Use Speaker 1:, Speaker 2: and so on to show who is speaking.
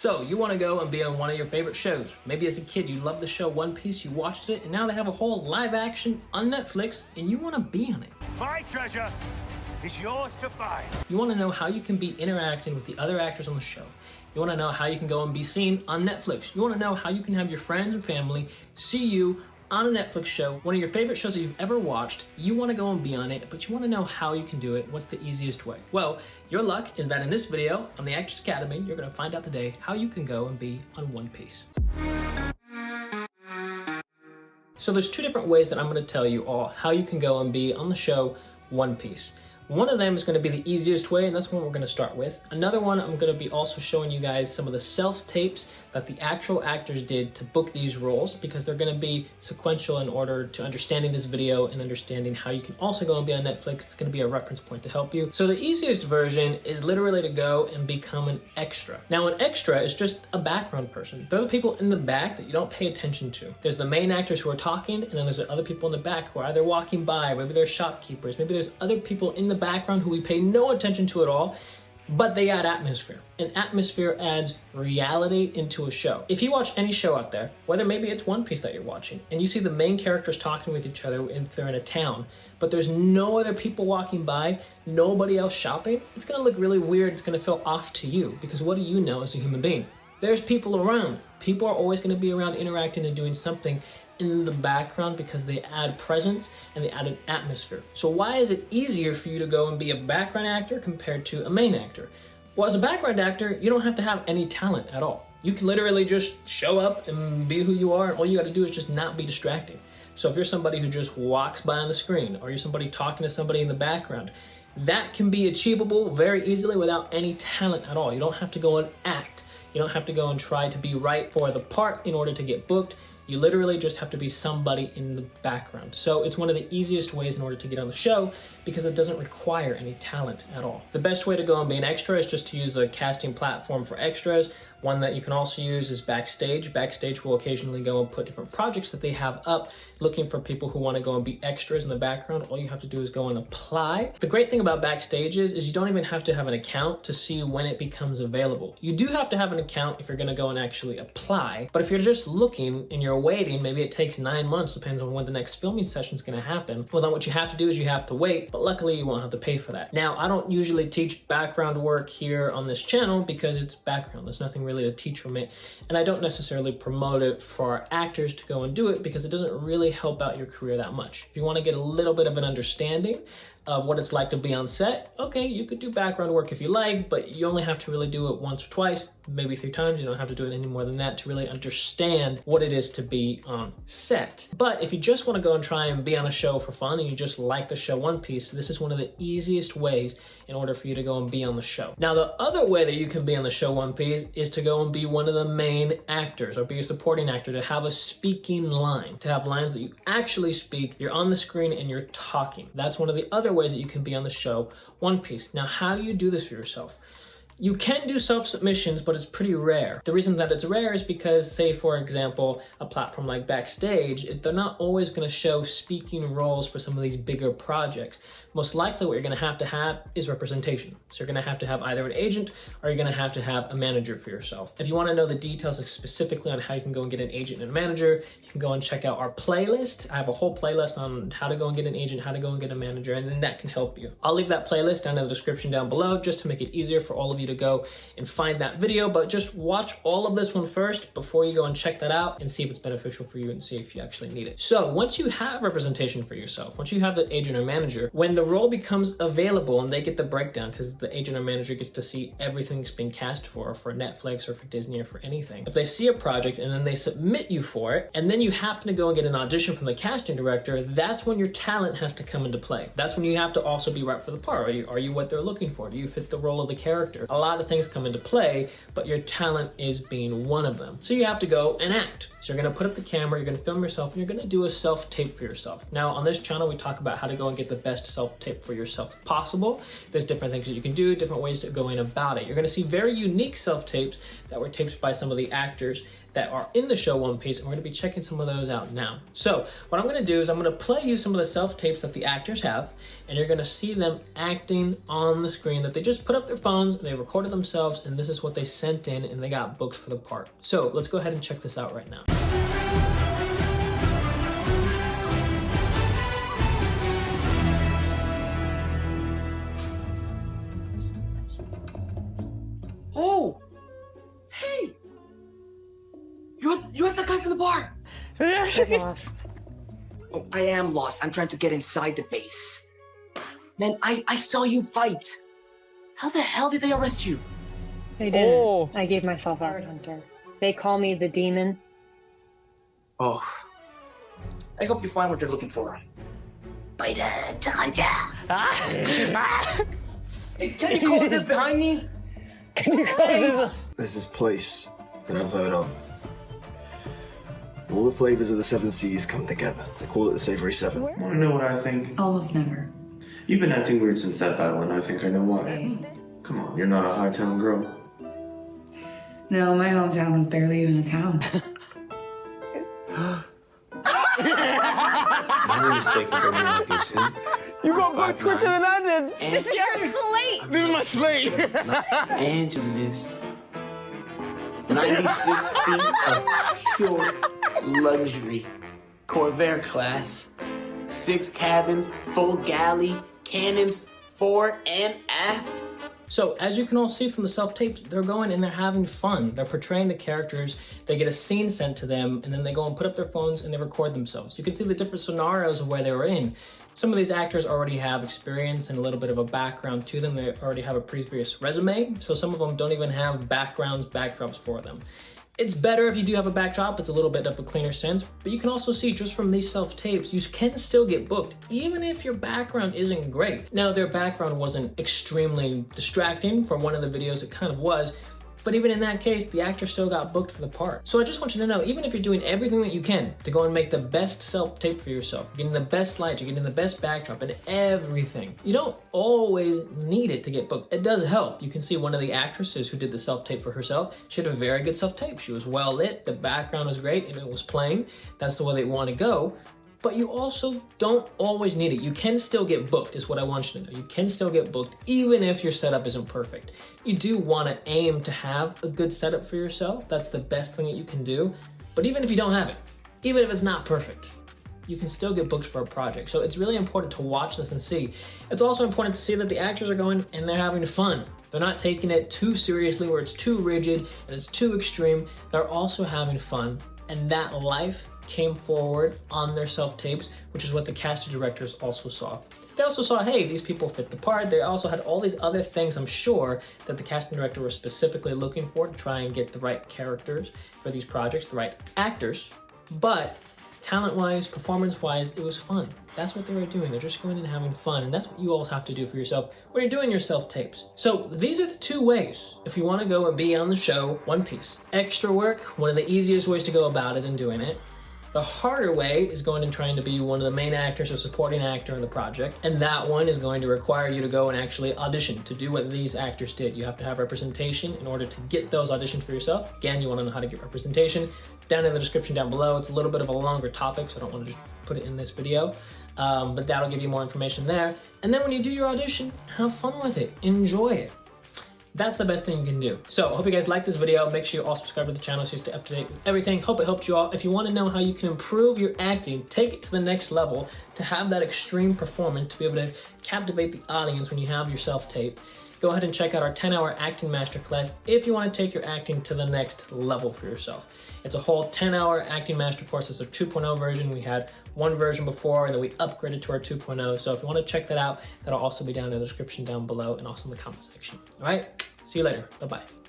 Speaker 1: So you want to go and be on one of your favorite shows. Maybe as a kid you loved the show One Piece, you watched it, and now they have a whole live action on Netflix and you want to be on it.
Speaker 2: My treasure is yours to find.
Speaker 1: You want to know how you can be interacting with the other actors on the show. You want to know how you can go and be seen on Netflix. You want to know how you can have your friends and family see you on a Netflix show, one of your favorite shows that you've ever watched. You want to go and be on it, but you want to know how you can do it. What's the easiest way? Well, your luck is that in this video on the Actors Academy, you're going to find out today how you can go and be on One Piece. So there's two different ways that I'm going to tell you all how you can go and be on the show One Piece. One of them is going to be the easiest way, and that's one we're going to start with. Another one, I'm going to be also showing you guys some of the self-tapes that the actual actors did to book these roles, because they're going to be sequential in order to understanding this video and understanding how you can also go and be on Netflix. It's going to be a reference point to help you. So the easiest version is literally to go and become an extra. Now, an extra is just a background person. They're the people in the back that you don't pay attention to. There's the main actors who are talking, and then there's the other people in the back who are either walking by, maybe they're shopkeepers, maybe there's other people in the background who we pay no attention to at all, but they add atmosphere. And atmosphere adds reality into a show. If you watch any show out there, whether maybe it's One Piece that you're watching, and you see the main characters talking with each other if they're in a town, but there's no other people walking by, nobody else shopping, it's gonna look really weird, it's gonna feel off to you, because what do you know as a human being? There's people around. People are always gonna be around interacting and doing something in the background because they add presence and they add an atmosphere. So why is it easier for you to go and be a background actor compared to a main actor? Well, as a background actor, you don't have to have any talent at all. You can literally just show up and be who you are, and all you got to do is just not be distracting. So if you're somebody who just walks by on the screen, or you're somebody talking to somebody in the background, that can be achievable very easily without any talent at all. You don't have to go and act. You don't have to go and try to be right for the part in order to get booked. You literally just have to be somebody in the background. So it's one of the easiest ways in order to get on the show, because it doesn't require any talent at all. The best way to go and be an extra is just to use a casting platform for extras. One that you can also use is Backstage. Backstage will occasionally go and put different projects that they have up, looking for people who want to go and be extras in the background. All you have to do is go and apply. The great thing about Backstage is you don't even have to have an account to see when it becomes available. You do have to have an account if you're going to go and actually apply, but if you're just looking and you're waiting, maybe it takes 9 months, depends on when the next filming session is going to happen. Well, then what you have to do is you have to wait, but luckily you won't have to pay for that. Now, I don't usually teach background work here on this channel because it's background. There's nothing really to teach from it, and I don't necessarily promote it for actors to go and do it because it doesn't really help out your career that much. If you want to get a little bit of an understanding of what it's like to be on set, okay, you could do background work if you like, but you only have to really do it once or twice, maybe 3 times. You don't have to do it any more than that to really understand what it is to be on set. But if you just want to go and try and be on a show for fun, and you just like the show One Piece, this is one of the easiest ways in order for you to go and be on the show. Now, the other way that you can be on the show One Piece is to go and be one of the main actors, or be a supporting actor, to have a speaking line, to have lines that you actually speak, you're on the screen and you're talking. That's one of the other ways that you can be on the show One Piece. Now, how do you do this for yourself? You can do self-submissions, but it's pretty rare. The reason that it's rare is because, say, for example, a platform like Backstage, they're not always going to show speaking roles for some of these bigger projects. Most likely what you're going to have is representation. So you're going to have either an agent, or you're going to have a manager for yourself. If you want to know the details specifically on how you can go and get an agent and a manager, you can go and check out our playlist. I have a whole playlist on how to go and get an agent, how to go and get a manager, and then that can help you. I'll leave that playlist down in the description down below just to make it easier for all of you to go and find that video, but just watch all of this one first before you go and check that out and see if it's beneficial for you and see if you actually need it. So once you have representation for yourself, once you have that agent or manager, when the role becomes available and they get the breakdown, because the agent or manager gets to see everything that's been cast for Netflix or for Disney or for anything. If they see a project and then they submit you for it, and then you happen to go and get an audition from the casting director, that's when your talent has to come into play. That's when you have to also be right for the part. Are you what they're looking for? Do you fit the role of the character? A lot of things come into play, but your talent is being one of them. So you have to go and act. So you're gonna put up the camera, you're gonna film yourself, and you're gonna do a self-tape for yourself. Now on this channel, we talk about how to go and get the best self-tape for yourself possible. There's different things that you can do, different ways to go in about it. You're gonna see very unique self-tapes that were taped by some of the actors that are in the show One Piece, and we're gonna be checking some of those out now. So what I'm gonna do is I'm gonna play you some of the self-tapes that the actors have, and you're gonna see them acting on the screen that they just put up their phones, and they recorded themselves, and this is what they sent in, and they got booked for the part. So let's go ahead and check this out right now.
Speaker 3: Oh! Hey! You're the guy from the bar!
Speaker 4: Get lost.
Speaker 3: Oh, I am lost. I'm trying to get inside the base. Man, I saw you fight. How the hell did they arrest you?
Speaker 4: They didn't.
Speaker 5: Oh.
Speaker 4: I gave myself out, Hunter. They call me the demon.
Speaker 3: Oh. I hope you find what you're looking for. Bida Hey, can you close this behind me?
Speaker 5: Can you close this?
Speaker 6: There's this place that I've heard of. All the flavors of the seven seas come together. They call it the Savory Seven.
Speaker 7: Want to know what I think?
Speaker 8: Almost never.
Speaker 7: You've been acting weird since that battle, and I think I know why. Come on, you're not a Hightown girl.
Speaker 8: No, my hometown was barely even a town.
Speaker 9: My name is Jacob O'Neill Gibson.
Speaker 5: You go back quicker than I did.
Speaker 9: This is
Speaker 8: your slate!
Speaker 5: This is my slate.
Speaker 9: Angeles. 96 feet of pure luxury. Corvair class. 6 cabins, full galley, cannons fore and aft.
Speaker 1: So as you can all see from the self-tapes, they're going and they're having fun. They're portraying the characters, they get a scene sent to them, and then they go and put up their phones and they record themselves. You can see the different scenarios of where they were in. Some of these actors already have experience and a little bit of a background to them. They already have a previous resume, so some of them don't even have backdrops for them. It's better if you do have a backdrop, it's a little bit of a cleaner sense, but you can also see just from these self-tapes, you can still get booked, even if your background isn't great. Now, their background wasn't extremely distracting. For one of the videos, it kind of was, but even in that case, the actor still got booked for the part. So I just want you to know, even if you're doing everything that you can to go and make the best self-tape for yourself, you're getting the best light, you're getting the best backdrop and everything, you don't always need it to get booked. It does help. You can see one of the actresses who did the self-tape for herself, she had a very good self-tape. She was well lit, the background was great, and it was playing. That's the way they want to go. But you also don't always need it. You can still get booked, is what I want you to know. You can still get booked, even if your setup isn't perfect. You do want to aim to have a good setup for yourself. That's the best thing that you can do. But even if you don't have it, even if it's not perfect, you can still get booked for a project. So it's really important to watch this and see. It's also important to see that the actors are going and they're having fun. They're not taking it too seriously where it's too rigid and it's too extreme. They're also having fun, and that life came forward on their self-tapes, which is what the casting directors also saw. They also saw, hey, these people fit the part. They also had all these other things, I'm sure, that the casting director was specifically looking for to try and get the right characters for these projects, the right actors. But talent-wise, performance-wise, it was fun. That's what they were doing. They're just going and having fun, and that's what you all have to do for yourself when you're doing your self-tapes. So these are the 2 ways if you want to go and be on the show One Piece. Extra work, one of the easiest ways to go about it and doing it. The harder way is going and trying to be one of the main actors or supporting actor in the project, and that one is going to require you to go and actually audition to do what these actors did. You have to have representation in order to get those auditions for yourself. Again, you want to know how to get representation. Down in the description down below, it's a little bit of a longer topic, so I don't want to just put it in this video, but that'll give you more information there. And then when you do your audition, have fun with it, enjoy it. That's the best thing you can do. So I hope you guys like this video. Make sure you all subscribe to the channel so you stay up to date with everything. Hope it helped you all. If you want to know how you can improve your acting, take it to the next level, to have that extreme performance, to be able to captivate the audience when you have your self-tape, go ahead and check out our 10-hour acting masterclass if you want to take your acting to the next level for yourself. It's a whole 10-hour acting master course. It's a 2.0 version. We had one version before, and then we upgraded to our 2.0. So if you want to check that out, that'll also be down in the description down below and also in the comment section. All right, see you later. Bye-bye.